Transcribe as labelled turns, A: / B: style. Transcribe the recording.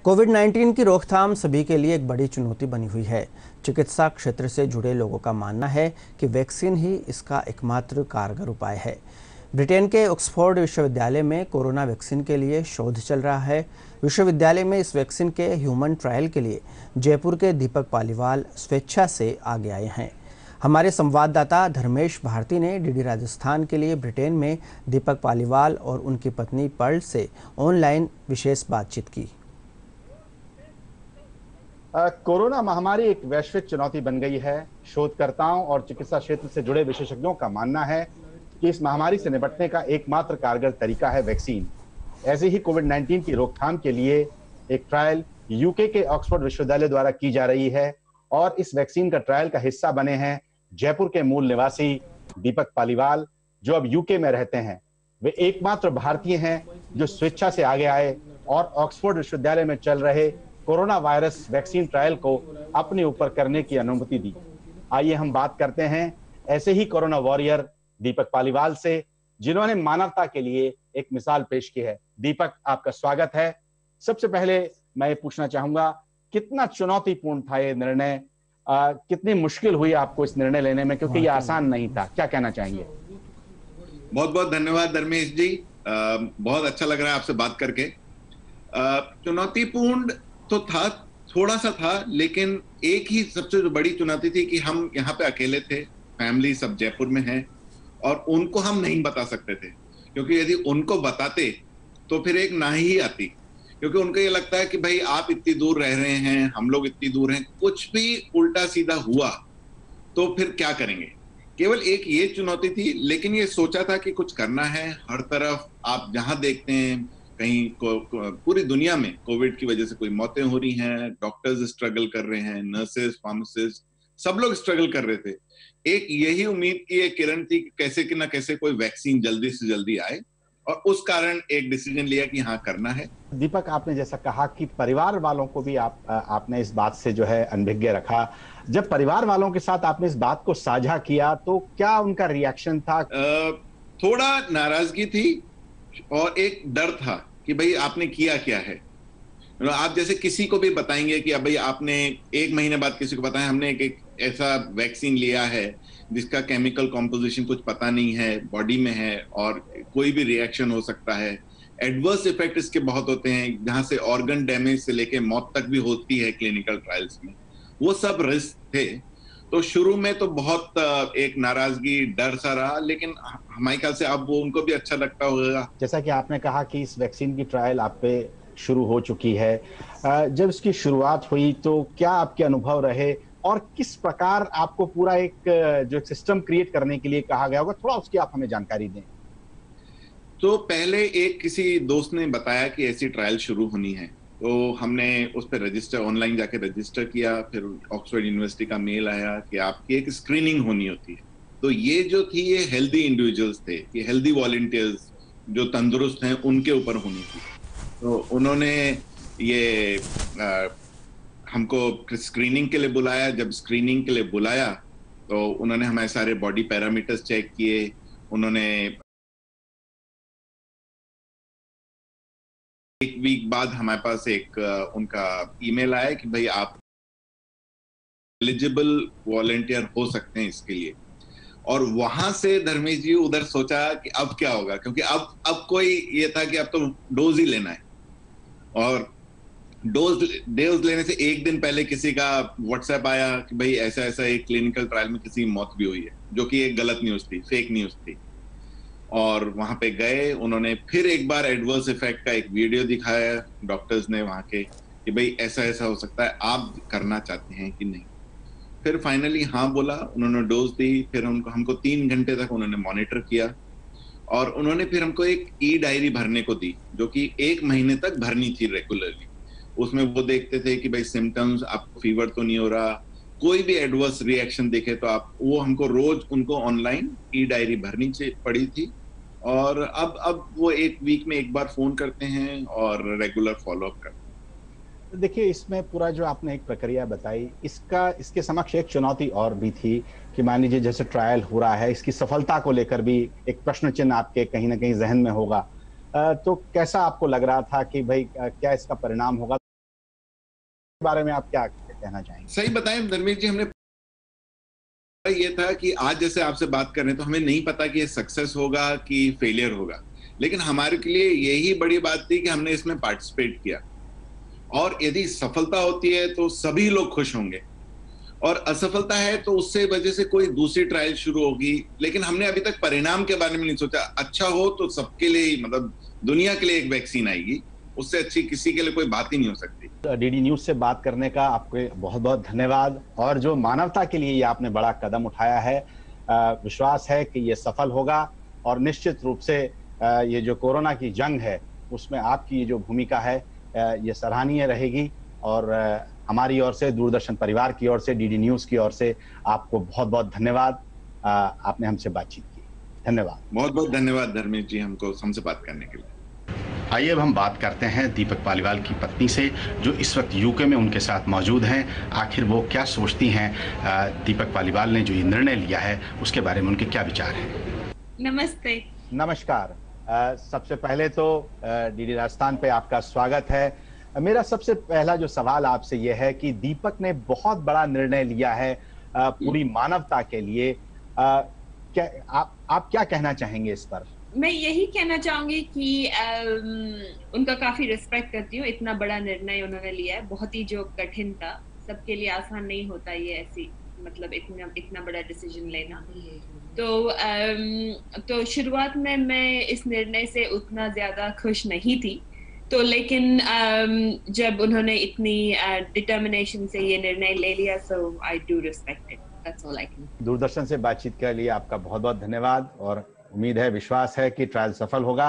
A: कोविड-19 की रोकथाम सभी के लिए एक बड़ी चुनौती बनी हुई है। चिकित्सा क्षेत्र से जुड़े लोगों का मानना है कि वैक्सीन ही इसका एकमात्र कारगर उपाय है। ब्रिटेन के ऑक्सफोर्ड विश्वविद्यालय में कोरोना वैक्सीन के लिए शोध चल रहा है। विश्वविद्यालय में इस वैक्सीन के ह्यूमन ट्रायल के लिए जयपुर के दीपक पालीवाल स्वेच्छा से आगे आए हैं। हमारे संवाददाता धर्मेश भारती ने डीडी राजस्थान के लिए ब्रिटेन में दीपक पालीवाल और उनकी पत्नी पर्ल से ऑनलाइन विशेष बातचीत की।
B: कोरोना महामारी एक वैश्विक चुनौती बन गई है। शोधकर्ताओं और चिकित्सा क्षेत्र से जुड़े विशेषज्ञों का मानना है कि इस महामारी से निपटने का एकमात्र कारगर तरीका है वैक्सीन। ऐसे ही कोविड-19 की रोकथाम के लिए एक ट्रायल यूके के ऑक्सफोर्ड विश्वविद्यालय द्वारा की जा रही है और इस वैक्सीन का ट्रायल का हिस्सा बने हैं जयपुर के मूल निवासी दीपक पालीवाल, जो अब यूके में रहते हैं। वे एकमात्र भारतीय हैं जो स्वेच्छा से आगे आए और ऑक्सफोर्ड विश्वविद्यालय में चल रहे कोरोना वायरस वैक्सीन ट्रायल को अपने ऊपर करने की अनुमति दी। आइए हम बात करते हैं ऐसे ही कोरोना वॉरियर दीपक पालीवाल से, जिन्होंने मानवता के लिए एक मिसाल पेश की है। दीपक, आपका स्वागत है। सबसे पहले मैं ये पूछना चाहूंगा, कितना चुनौतीपूर्ण था ये निर्णय? कितनी मुश्किल हुई आपको इस निर्णय लेने में, क्योंकि ये आसान नहीं था। क्या कहना चाहेंगे?
C: बहुत बहुत धन्यवाद धर्मेश जी। बहुत अच्छा लग रहा है आपसे बात करके। चुनौतीपूर्ण तो था, थोड़ा सा था, लेकिन एक ही सबसे बड़ी चुनौती थी कि हम यहाँ पे अकेले थे, फैमिली सब जयपुर में है और उनको हम नहीं बता सकते थे, क्योंकि यदि उनको बताते तो फिर एक ना ही आती, क्योंकि उनको ये लगता है कि भाई आप इतनी दूर रह रहे हैं, हम लोग इतनी दूर हैं, कुछ भी उल्टा सीधा हुआ तो फिर क्या करेंगे। केवल एक ये चुनौती थी, लेकिन ये सोचा था कि कुछ करना है। हर तरफ आप जहां देखते हैं, कहीं पूरी दुनिया में कोविड की वजह से कोई मौतें हो रही हैं, डॉक्टर्स स्ट्रगल कर रहे हैं, नर्सेस, फार्मासिस्ट, सब लोग स्ट्रगल कर रहे थे। एक यही उम्मीद की एक किरण थी कि कैसे कि ना कैसे कोई वैक्सीन जल्दी से जल्दी आए, और उस कारण एक डिसीजन लिया कि हाँ, करना है।
B: दीपक, आपने जैसा कहा कि परिवार वालों को भी आपने इस बात से जो है अनभिज्ञ रखा। जब परिवार वालों के साथ आपने इस बात को साझा किया तो क्या उनका रिएक्शन था?
C: थोड़ा नाराजगी थी और एक डर था कि भाई आपने किया क्या है। आप जैसे किसी को भी बताएंगे कि अब भाई आपने एक महीने बाद किसी को बताया हमने एक ऐसा वैक्सीन लिया है जिसका केमिकल कॉम्पोजिशन कुछ पता नहीं है, बॉडी में है और कोई भी रिएक्शन हो सकता है। एडवर्स इफेक्ट इसके बहुत होते हैं, जहां से ऑर्गन डैमेज से लेके मौत तक भी होती है क्लिनिकल ट्रायल्स में। वो सब रिस्क थे। तो शुरू में तो बहुत एक नाराजगी, डर सा रहा, लेकिन हमारे ख्याल से अब वो उनको भी अच्छा लगता होगा।
B: जैसा कि आपने कहा कि इस वैक्सीन की ट्रायल आप पे शुरू हो चुकी है, जब इसकी शुरुआत हुई तो क्या आपके अनुभव रहे और किस प्रकार आपको पूरा एक जो सिस्टम क्रिएट करने के लिए कहा गया होगा, थोड़ा उसकी आप हमें जानकारी दें।
C: तो पहले एक किसी दोस्त ने बताया कि ऐसी ट्रायल शुरू होनी है, तो हमने उस पर रजिस्टर, ऑनलाइन जाके रजिस्टर किया। फिर ऑक्सफोर्ड यूनिवर्सिटी का मेल आया कि आपकी एक स्क्रीनिंग होनी होती है। तो ये जो थी, ये हेल्दी इंडिविजुअल्स थे, ये हेल्दी वॉलंटियर्स जो तंदुरुस्त हैं उनके ऊपर होनी थी। तो उन्होंने ये हमको स्क्रीनिंग के लिए बुलाया। जब स्क्रीनिंग के लिए बुलाया तो उन्होंने हमारे सारे बॉडी पैरामीटर्स चेक किए। उन्होंने एक वीक बाद हमारे पास एक उनका ईमेल आया कि भाई आप एलिजिबल वॉलंटियर हो सकते हैं इसके लिए। और वहां से धर्मेश जी उधर सोचा कि अब क्या होगा, क्योंकि अब कोई ये था कि अब तो डोज ही लेना है। और डोज लेने से एक दिन पहले किसी का व्हाट्सएप आया कि भाई ऐसा ऐसा एक क्लिनिकल ट्रायल में किसी की मौत भी हुई है, जो कि एक गलत न्यूज थी, फेक न्यूज थी। और वहां पे गए, उन्होंने फिर एक बार एडवर्स इफेक्ट का एक वीडियो दिखाया डॉक्टर्स ने वहां के, कि भाई ऐसा ऐसा हो सकता है, आप करना चाहते हैं कि नहीं। फिर फाइनली हाँ बोला, उन्होंने डोज दी। फिर हमको 3 घंटे तक उन्होंने मॉनिटर किया और उन्होंने फिर हमको एक ई डायरी भरने को दी, जो कि 1 महीने तक भरनी थी रेगुलरली। उसमें वो देखते थे कि भाई सिम्टम्स, आपको फीवर तो नहीं हो रहा, कोई भी एडवर्स रिएक्शन देखे तो आप, वो हमको रोज उनको ऑनलाइन ई डायरी भरनी पड़ी थी। और अब वो 1 वीक में एक बार फोन करते हैं और रेगुलर फॉलोअप करते हैं।
B: देखिए, इसमें पूरा जो आपने एक प्रक्रिया बताई, इसके समक्ष एक चुनौती और भी थी कि मान लीजिए जैसे ट्रायल हो रहा है, इसकी सफलता को लेकर भी एक प्रश्न चिन्ह आपके कहीं ना कहीं जहन में होगा। तो कैसा आपको लग रहा था कि भाई क्या इसका परिणाम होगा? बारे में आप क्या कहना चाहेंगे?
C: सही बताएं धर्मेश जी, हमने ये था कि आज जैसे आपसे बात कर रहे हैं तो हमें नहीं पता कि ये सक्सेस होगा कि फेलियर होगा, लेकिन हमारे के लिए यही बड़ी बात थी कि हमने इसमें पार्टिसिपेट किया, और यदि सफलता होती है तो सभी लोग खुश होंगे, और असफलता है तो उससे वजह से कोई दूसरी ट्रायल शुरू होगी। लेकिन हमने अभी तक परिणाम के बारे में नहीं सोचा। अच्छा हो तो सबके लिए, मतलब दुनिया के लिए एक वैक्सीन आएगी, उससे अच्छी किसी के लिए कोई बात ही नहीं हो सकती।
B: डीडी न्यूज से बात करने का आपको बहुत बहुत धन्यवाद। और जो मानवता के लिए ये आपने बड़ा कदम उठाया है, विश्वास है कि ये सफल होगा, और निश्चित रूप से ये जो कोरोना की जंग है उसमें आपकी ये जो भूमिका है ये सराहनीय रहेगी। और हमारी ओर से, दूरदर्शन परिवार की ओर से, डीडी न्यूज की ओर से आपको बहुत बहुत धन्यवाद। आपने हमसे बातचीत की, धन्यवाद।
C: बहुत बहुत धन्यवाद धर्मेश जी, हमसे बात करने के लिए।
B: आइए अब हम बात करते हैं दीपक पालीवाल की पत्नी से, जो इस वक्त यूके में उनके साथ मौजूद हैं। आखिर वो क्या सोचती हैं, दीपक पालीवाल ने जो ये निर्णय लिया है उसके बारे में उनके क्या विचार हैं?
D: नमस्ते।
B: नमस्कार। सबसे पहले तो डीडी राजस्थान पे आपका स्वागत है। मेरा सबसे पहला जो सवाल आपसे ये है कि दीपक ने बहुत बड़ा निर्णय लिया है पूरी मानवता के लिए। क्या आप क्या कहना चाहेंगे इस पर?
D: मैं यही कहना चाहूंगी कि उनका काफी रिस्पेक्ट करती हूँ। इतना बड़ा निर्णय उन्होंने लिया है, बहुत ही जो कठिन था, सबके लिए आसान नहीं होता ये ऐसी, मतलब इतना बड़ा डिसीजन लेना। तो शुरुआत में मैं इस निर्णय से उतना ज्यादा खुश नहीं थी, तो लेकिन जब उन्होंने इतनी डिटर्मिनेशन से ये निर्णय ले लिया, so I do respect it. That's all I can.
B: Doordarshan से बातचीत के लिए आपका बहुत बहुत धन्यवाद, और उम्मीद है, विश्वास है कि ट्रायल सफल होगा।